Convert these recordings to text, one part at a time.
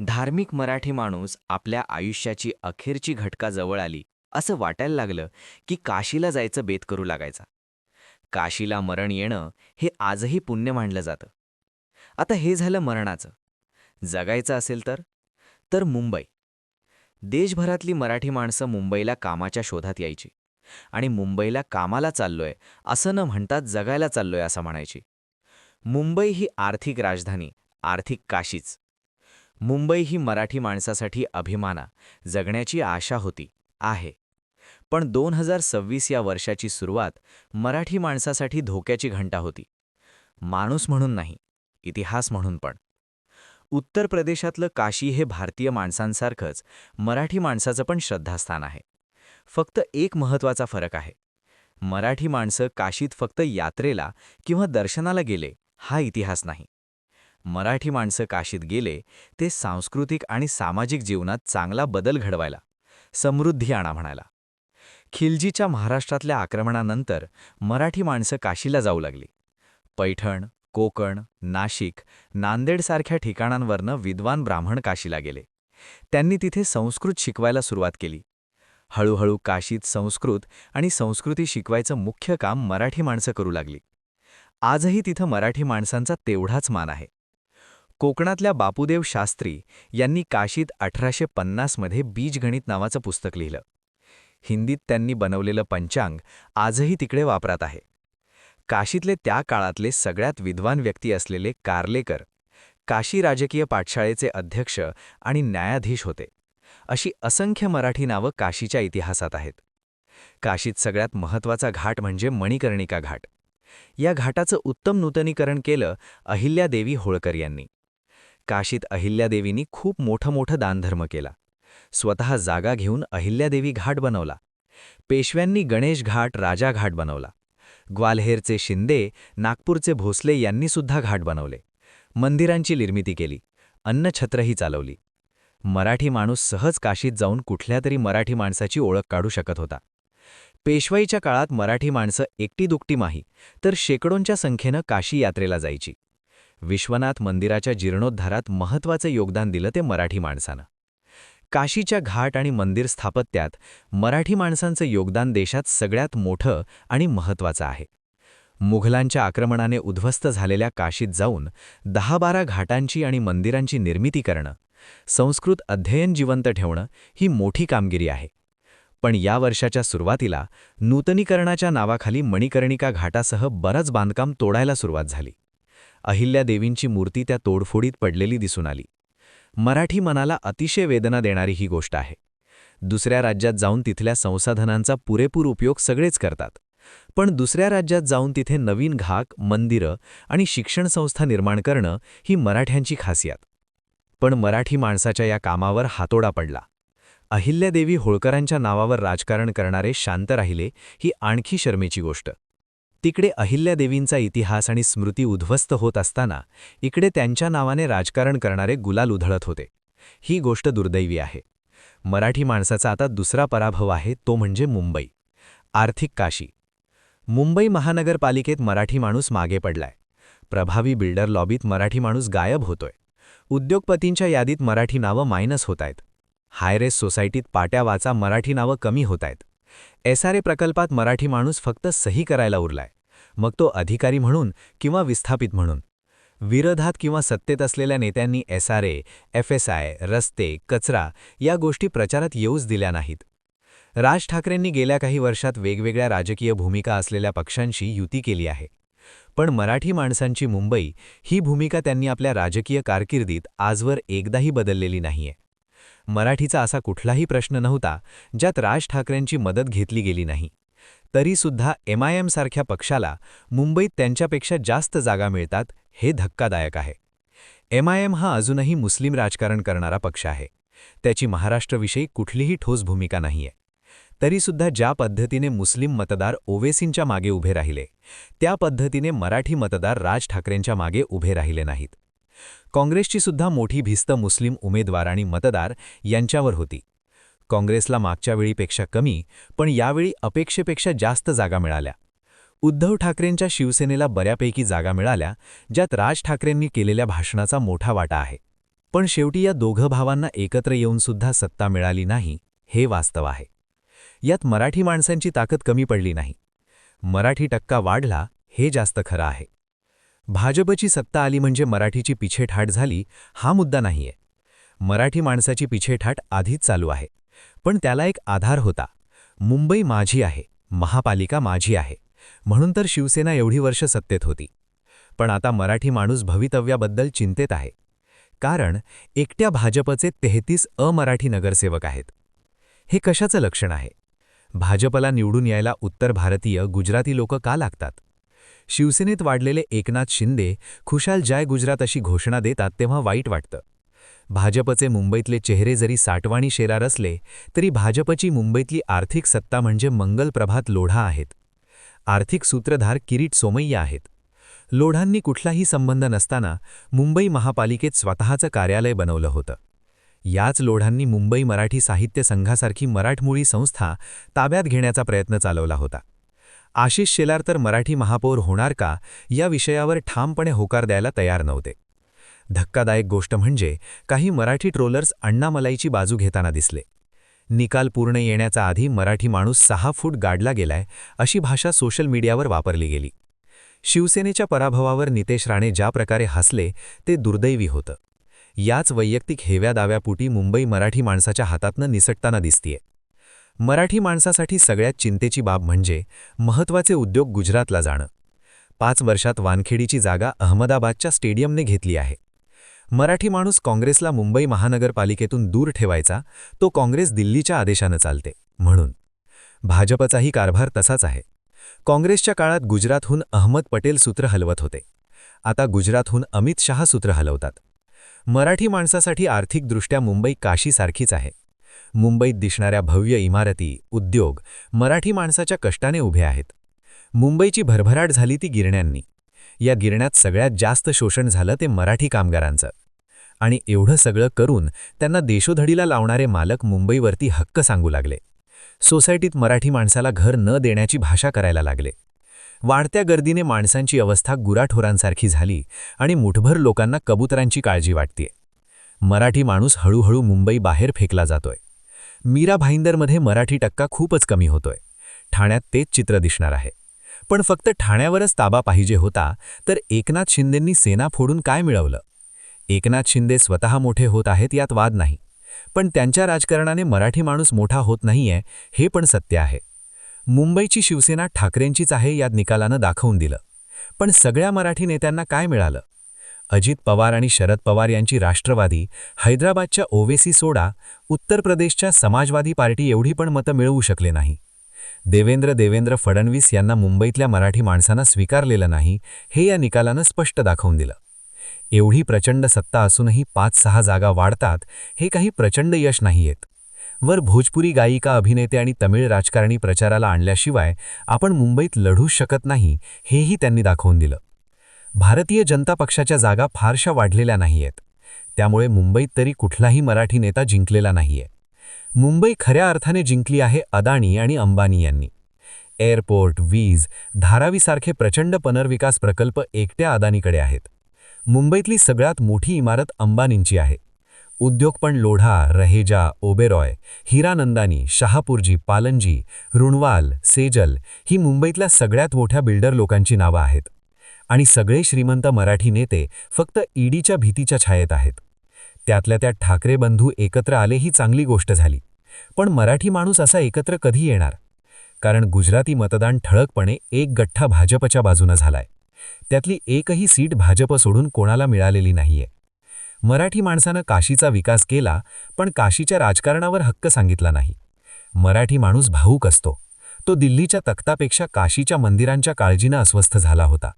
धार्मिक मराठी माणूस आपल्या आयुष्याची अखेरची घटका जवळ आली असं वाटायला लागलं की काशीला जायचं बेत करू लागायचा. काशीला मरण येणं हे आजही पुण्य मानलं जातं. आता हे झालं मरणाचं. जगायचं असेल तर मुंबई. देशभरातली मराठी माणसं मुंबईला कामाच्या शोधात यायची आणि मुंबईला कामाला चाललोय असं न म्हणतात जगायला चाललोय असं म्हणायची. मुंबई ही आर्थिक राजधानी, आर्थिक काशीच. मुंबई ही मराठी माणसासाठी अभिमाना, जगण्याची आशा होती, आहे. पण 2026 या वर्षाची सुरुवात मराठी माणसासाठी धोक्याची घंटा होती. माणूस म्हणून नाही, इतिहास म्हणून पण. उत्तर प्रदेशातलं काशी हे भारतीय माणसांसारखंच मराठी माणसाचं पण श्रद्धास्थान आहे. फक्त एक महत्त्वाचा फरक आहे. मराठी माणसं काशीत फक्त यात्रेला किंवा दर्शनाला गेले हा इतिहास नाही. मराठी माणसं काशीत गेले ते सांस्कृतिक आणि सामाजिक जीवनात चांगला बदल घडवायला, समृद्धी आणा म्हणायला. खिलजीच्या महाराष्ट्रातल्या आक्रमणानंतर मराठी माणसं काशीला जाऊ लागली. पैठण, कोकण, नाशिक, नांदेडसारख्या ठिकाणांवरनं विद्वान ब्राह्मण काशीला गेले. त्यांनी तिथे संस्कृत शिकवायला सुरुवात केली. हळूहळू काशीत संस्कृत आणि संस्कृती शिकवायचं मुख्य काम मराठी माणसं करू लागली. आजही तिथं मराठी माणसांचा तेवढाच मान आहे. कोकणातल्या बापूदेव शास्त्री यांनी काशीत 1850 मध्ये बीजगणित नावाचं पुस्तक लिहिलं. हिंदीत त्यांनी बनवलेलं पंचांग आजही तिकडे वापरात आहे. काशीतले त्या काळातले सगळ्यात विद्वान व्यक्ती असलेले कार्लेकर काशी राजकीय पाठशाळेचे अध्यक्ष आणि न्यायाधीश होते. अशी असंख्य मराठी नावं काशीच्या इतिहासात आहेत. काशीत सगळ्यात महत्त्वाचा घाट म्हणजे मणिकर्णिका घाट. या घाटाचं उत्तम नूतनीकरण केलं अहिल्यादेवी होळकर यांनी. काशीत अहिल्यादेवींनी खूप मोठं दानधर्म केला. स्वतः जागा घेऊन अहिल्यादेवी घाट बनवला. पेशव्यांनी गणेश घाट, राजा घाट बनवला. ग्वाल्हेरचे शिंदे, नागपूरचे भोसले यांनीसुद्धा घाट बनवले. मंदिरांची निर्मिती केली. अन्नछत्रही चालवली. मराठी माणूस सहज काशीत जाऊन कुठल्या तरी मराठी माणसाची ओळख काढू शकत होता. पेशवाईच्या काळात मराठी माणसं एकटी-दुकटी माही तर शेकडोंच्या संख्येनं काशी यात्रेला जायची. विश्वनाथ मंदिराच्या जीर्णोद्धारात महत्त्वाचं योगदान दिलं ते मराठी माणसानं. काशीच्या घाट आणि मंदिर स्थापत्यात मराठी माणसांचं योगदान देशात सगळ्यात मोठं आणि महत्त्वाचं आहे. मुघलांच्या आक्रमणाने उद्ध्वस्त झालेल्या काशीत जाऊन 10-12 घाटांची आणि मंदिरांची निर्मिती करणं, संस्कृत अध्ययन जिवंत ठेवणं ही मोठी कामगिरी आहे. पण या वर्षाच्या सुरुवातीला नूतनीकरणाच्या नावाखाली मणिकर्णिका घाटासह बरंच बांधकाम तोडायला सुरुवात झाली. अहिल्यादेवींची मूर्ती त्या तोडफोडीत पडलेली दिसून आली. मराठी मनाला अतिशय वेदना देणारी ही गोष्ट आहे. दुसऱ्या राज्यात जाऊन तिथल्या संसाधनांचा पुरेपूर उपयोग सगळेच करतात. पण दुसऱ्या राज्यात जाऊन तिथे नवीन घाट, मंदिरं आणि शिक्षण संस्था निर्माण करणं ही मराठ्यांची खासियत. पण मराठी माणसाच्या या कामावर हातोडा पडला. अहिल्यादेवी होळकरांच्या नावावर राजकारण करणारे शांत राहिले ही आणखी शरमेची गोष्ट. तिकडे अहिल्यादेवींचा इतिहास आणि स्मृती उद्ध्वस्त होत असताना इकडे त्यांच्या नावाने राजकारण करणारे गुलाल उधळत होते. ही गोष्ट दुर्दैवी आहे. मराठी माणसाचा आता दुसरा पराभव आहे, तो म्हणजे मुंबई, आर्थिक काशी. मुंबई महानगरपालिकेत मराठी माणूस मागे पडलाय. प्रभावी बिल्डर लॉबीत मराठी माणूस गायब होतोय. उद्योगपतींच्या यादीत मराठी नावं मायनस होत आहेत. हायरेस सोसायटीत पाट्या वाचा मराठी नावं कमी होत आहेत. SRA प्रकल्पात मराठी माणूस फक्त सही करायला उरलाय, मग तो अधिकारी म्हणून किंवा विस्थापित म्हणून. विरोधात किंवा सत्तेत असलेल्या नेत्यांनी SRA, FSI, रस्ते, कचरा या गोष्टी प्रचारात येऊच दिल्या नाहीत. राज ठाकरेंनी गेल्या काही वर्षात वेगवेगळ्या राजकीय भूमिका असलेल्या पक्षांशी युती केली आहे. पण मराठी माणसांची मुंबई ही भूमिका त्यांनी आपल्या राजकीय कारकिर्दीत आजवर एकदाही बदललेली नाहीये. मराठीचा असा कुठलाही प्रश्न नव्हता ज्यात राज ठाकरेंची मदत घेतली गेली नाही. तरीसुद्धा MIM सारख्या पक्षाला मुंबईत त्यांच्यापेक्षा जास्त जागा मिळतात हे धक्कादायक आहे. MIM हा अजूनही मुस्लिम राजकारण करणारा पक्ष आहे. त्याची महाराष्ट्राविषयी कुठलीही ठोस भूमिका नाहीये. तरीसुद्धा ज्या पद्धतीने मुस्लिम मतदार ओवेसींच्या मागे उभे राहिले, त्या पद्धतीने मराठी मतदार राज ठाकरेंच्या मागे उभे राहिले नाहीत. काँग्रेसची सुद्धा मोठी भिस्त मुस्लिम उमेदवार आणि मतदार यांच्यावर होती. काँग्रेसला मागच्या वेळीपेक्षा कमी, पण यावेळी अपेक्षेपेक्षा जास्त जागा मिळाल्या. उद्धव ठाकरेंच्या शिवसेनेला बऱ्यापैकी जागा मिळाल्या, ज्यात राज ठाकरेंनी केलेल्या भाषणाचा मोठा वाटा आहे. पण शेवटी या दोघं भावांना एकत्र येऊनसुद्धा सत्ता मिळाली नाही, हे वास्तव आहे. यात मराठी माणसांची ताकद कमी पडली नाही. मराठी टक्का वाढला, हे जास्त खरं आहे. भाजपची सत्ता आली म्हणजे मराठीची पिछेठाट झाली, हा मुद्दा नाहीये. मराठी माणसाची पिछेठाट आधीच चालू आहे. पण त्याला एक आधार होता. मुंबई माझी आहे, महापालिका माझी आहे, म्हणून तर शिवसेना एवढी वर्ष सत्तेत होती. पण आता मराठी माणूस भवितव्याबद्दल चिंतेत आहे. कारण एकट्या भाजपचे 33 अमराठी नगरसेवक आहेत. हे कशाचं लक्षण आहे? भाजपला निवडून यायला उत्तर भारतीय गुजराती लोक का लागतात? शिवसेनेत वाढलेले एकनाथ शिंदे खुशाल जय गुजरात अशी घोषणा देतात तेव्हा वाईट वाटतं. भाजपचे मुंबईतले चेहरे जरी साटवाणी शेरार असले तरी भाजपची मुंबईतली आर्थिक सत्ता म्हणजे मंगल प्रभात लोढा आहेत. आर्थिक सूत्रधार किरीट सोमय्या आहेत. लोढांनी कुठलाही संबंध नसताना मुंबई महापालिकेत स्वतःचं कार्यालय बनवलं होतं. याच लोढांनी मुंबई मराठी साहित्य संघासारखी मराठमोळी संस्था ताब्यात घेण्याचा प्रयत्न चालवला होता. आशिष शेलार तर मराठी महापौर होणार का या विषयावर ठामपणे होकार द्यायला तयार नव्हते. धक्कादायक गोष्ट म्हणजे काही मराठी ट्रोलर्स अण्णामलाईची बाजू घेताना दिसले. निकाल पूर्ण येण्याचा आधी मराठी माणूस 6 फूट गाडला गेलाय अशी भाषा सोशल मीडियावर वापरली गेली. शिवसेनेच्या पराभवावर नितेश राणे ज्या प्रकारे हसले ते दुर्दैवी होतं. याच वैयक्तिक हेव्या दाव्यापुटी मुंबई मराठी माणसाच्या हातातनं निसटताना दिसतीये. मराठी माणसासाठी सगळ्यात चिंतेची बाब म्हणजे महत्त्वाचे उद्योग गुजरातला जाणं. 5 वर्षात वानखेडीची जागा अहमदाबादच्या स्टेडियमने घेतली आहे. मराठी माणूस काँग्रेसला मुंबई महानगरपालिकेतून दूर ठेवायचा, तो काँग्रेस दिल्लीच्या आदेशानं चालते. म्हणून भाजपचाही कारभार तसाच आहे. काँग्रेसच्या काळात गुजरातहून अहमद पटेल सूत्र हलवत होते. आता गुजरातहून अमित शहा सूत्र हलवतात. मराठी माणसासाठी आर्थिकदृष्ट्या मुंबई काशीसारखीच आहे. मुंबईत दिसणाऱ्या भव्य इमारती, उद्योग मराठी माणसाच्या कष्टाने उभे आहेत. मुंबईची भरभराट झाली ती गिरण्यांनी. या गिरण्यात सगळ्यात जास्त शोषण झालं ते मराठी कामगारांचं. आणि एवढं सगळं करून त्यांना देशोधडीला लावणारे मालक मुंबईवरती हक्क सांगू लागले. सोसायटीत मराठी माणसाला घर न देण्याची भाषा करायला लागले. वाढत्या गर्दीने माणसांची अवस्था गुराढोरांसारखी झाली आणि मुठभर लोकांना कबुतरांची काळजी वाटतेय. मराठी माणूस हळूहळू मुंबई बाहेर फेकला जातोय. मीरा भाईंदरमध्ये मराठी टक्का खूपच कमी होतोय. ठाण्यात तेच चित्र दिसणार आहे. पण फक्त ठाण्यावरच ताबा पाहिजे होता तर एकनाथ शिंदेंनी सेना फोडून काय मिळवलं? एकनाथ शिंदे स्वतः मोठे होत आहेत यात वाद नाही. पण त्यांच्या राजकारणाने मराठी माणूस मोठा होत नाहीये हे पण सत्य आहे. मुंबईची शिवसेना ठाकरेंचीच आहे यात निकालानं दाखवून दिलं. पण सगळ्या मराठी नेत्यांना काय मिळालं? अजित पवार आणि शरद पवार यांची राष्ट्रवादी, हैदराबादच्या ओवेसी सोडा, उत्तर प्रदेशच्या समाजवादी पार्टी एवढी पण मतं मिळवू शकले नाही. देवेंद्र फडणवीस यांना मुंबईतल्या मराठी माणसांना स्वीकारलेलं नाही हे या निकालानं स्पष्ट दाखवून दिलं. एवढी प्रचंड सत्ता असूनही 5-6 जागा वाढतात हे काही प्रचंड यश नाहीयेत. वर भोजपुरी गायिका, अभिनेते आणि तमिळ राजकारणी प्रचाराला आणल्याशिवाय आपण मुंबईत लढू शकत नाही हेही त्यांनी दाखवून दिलं. भारतीय जनता पक्षाच्या जागा फारशा वाढलेल्या नाहीयेत. त्यामुळे मुंबईत तरी कुठलाही मराठी नेता जिंकलेला नाहीये. मुंबई खऱ्या अर्थाने जिंकली आहे अदानी आणि अंबानी यांनी. एअरपोर्ट, वीज, धारावीसारखे प्रचंड पुनर्विकास प्रकल्प एकट्या अदानीकडे आहेत. मुंबईतली सगळ्यात मोठी इमारत अंबानींची आहे. उद्योग पण लोढा, रहेजा, ओबेरॉय, हिरानंदानी, शहापूरजी, पालनजी, रुणवाल, सेजल ही मुंबईतल्या सगळ्यात मोठ्या बिल्डर लोकांची नावं आहेत. आणि सगळे श्रीमंत मराठी नेते फक्त ईडीच्या भीतीच्या छायेत आहेत. त्यातल्या त्यात ठाकरे बंधू एकत्र आले ही चांगली गोष्ट झाली. पण मराठी माणूस असा एकत्र कधी येणार? कारण गुजराती मतदान ठळकपणे एक गठ्ठा भाजपच्या बाजूनं झालाय. त्यातली एकही सीट भाजप सोडून कोणाला मिळालेली नाहीये. मराठी माणसानं काशीचा विकास केला पण काशीच्या राजकारणावर हक्क सांगितला नाही. मराठी माणूस भावूक असतो. तो दिल्लीच्या तख्तापेक्षा काशीच्या मंदिरांच्या काळजीनं अस्वस्थ झाला होता.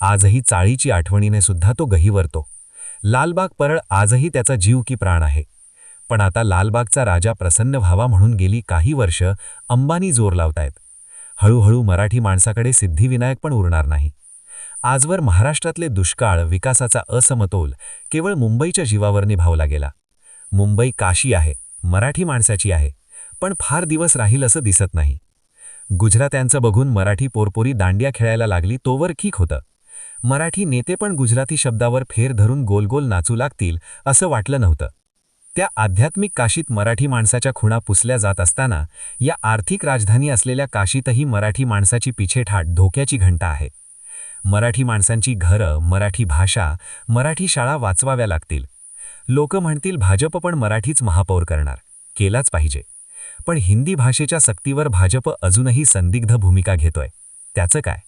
आजही चाळीची आठवणीने सुद्धा तो गहिवरतो. लालबाग परळ आजही त्याचा जीव की प्राण आहे. पण आता लालबागचा राजा प्रसन्न व्हावा म्हणून गेली काही वर्ष अंबानी जोर लावतायत. हळूहळू मराठी माणसाकडे सिद्धिविनायक पण उरणार नाही. आजवर महाराष्ट्रातले दुष्काळ, विकासाचा असमतोल केवळ मुंबईच्या जीवावर निभावला गेला. मुंबई काशी आहे, मराठी माणसाची आहे, पण फार दिवस राहील असं दिसत नाही. गुजरात्यांचं बघून मराठी पोरपोरी दांडिया खेळायला लागली तोवर ठीक होतं. मराठी नेते पण गुजराती शब्दावर फेर धरून गोलगोल नाचू लागतील असं वाटलं नव्हतं. त्या आध्यात्मिक काशीत मराठी माणसाच्या खुणा पुसल्या जात असताना या आर्थिक राजधानी असलेल्या काशीतही मराठी माणसाची पिछेठाट धोक्याची घंटा आहे. मराठी माणसांची घरं, मराठी भाषा, मराठी शाळा वाचवाव्या लागतील. लोक म्हणतील भाजप पण मराठीच महापौर करणार, केलाच पाहिजे. पण हिंदी भाषेच्या सक्तीवर भाजप अजूनही संदिग्ध भूमिका घेतोय. त्याचं काय?